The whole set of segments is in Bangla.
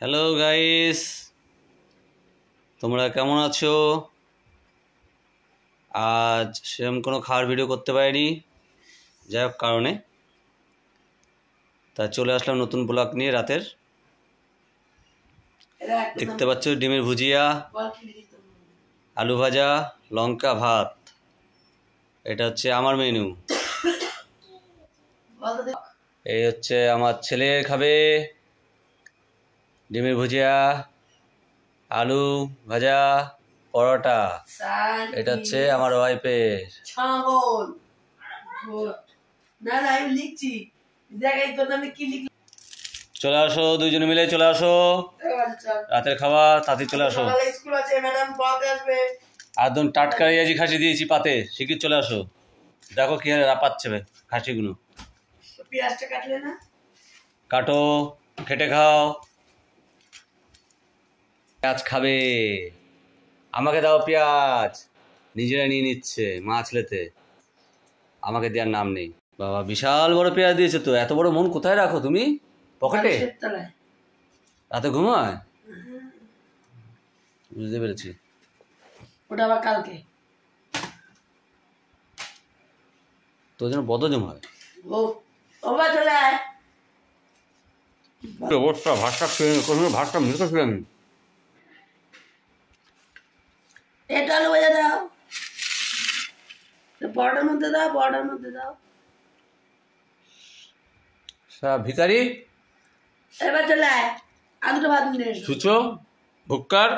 হ্যালো গাইস, তোমরা কেমন আছো? আজ সেরকম কোনো খাওয়ার ভিডিও করতে পারিনি, যাই হোক কারণে তা চলে আসলাম নতুন ব্লগ নিয়ে। রাতের দেখতে পাচ্ছ ডিমের ভুজিয়া, আলু ভাজা, লঙ্কা ভাত। এটা হচ্ছে আমার মেনু। এই হচ্ছে আমার ছেলে খাবে ডিমের ভুজিয়া, আলু ভাজা, পরোটা। এটা হচ্ছে আমার ওয়াইফের। চলে আসো, দুইজনে মিলে চলে আসো, রাতের খাবার তাতে চলে আসো। একদম টাটকা রেয়াজি খাসি দিয়েছি পাতে, শিগগির চলে আসো। দেখো কি হারে রাপাচ্ছে খাসিগুলো। পেঁয়াজটা কাটলে না? কাটো, কেটে খাও। পেঁয়াজ খাবে? আমাকে দাও পেঁয়াজ। নিজেরা নিয়ে নিচ্ছে মা ছেলেতে, আমাকে দেওয়ার নাম নেই। বাবা বিশাল বড় পেঁয়াজ দিয়েছে তো। এত বড় মন কোথায় রাখো তুমি? পকেটে? রাতে ঘুমায়? বুঝতে পেরেছি। ওটা আবার কালকে তোর জন্য বদহজম হয়। চলে আয়। অবস্থা ভাতটা খেয়ে ভাতটা মেখে খেয়ে আমি। এটা আলু ভাজা দাও, পরোটার মধ্যে দাও, পরোটার মধ্যে দাও। ভিখারি এবার চলে আয়, আর দুটো ভাত নিয়ে এসো। সুচো ভুক্কার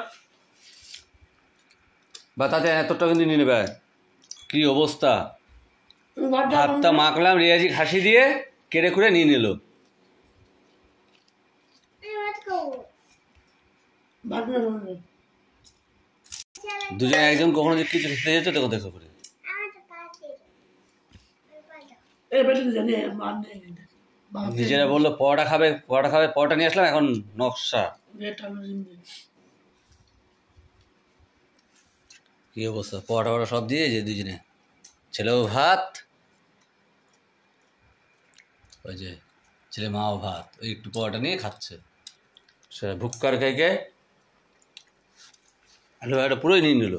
বা তাতে এতটা কিন্তু নিয়ে নেবে। কি অবস্থা! ভাতটা মাখলাম রেয়াজি খাসি দিয়ে, কেড়ে খুঁড়ে নিয়ে নিল। দুজনে একজন কখনো যে কিছু খেতে যেত দেখো দেখো করে। নিজেরা বললো পরোটা খাবে, পরোটা খাবে, পরোটা নিয়ে আসলাম। এখন নকশা কি অবস্থা! পরোটা পরোটা সব দিয়ে যে দুজনে, ছেলেও ভাত, ওই যে ছেলে মাও ভাত, ওই একটু পরোটা নিয়ে খাচ্ছে। সে ভুক্কার খেয়ে আলু ভাজাটা পুরোই নিয়ে নিল।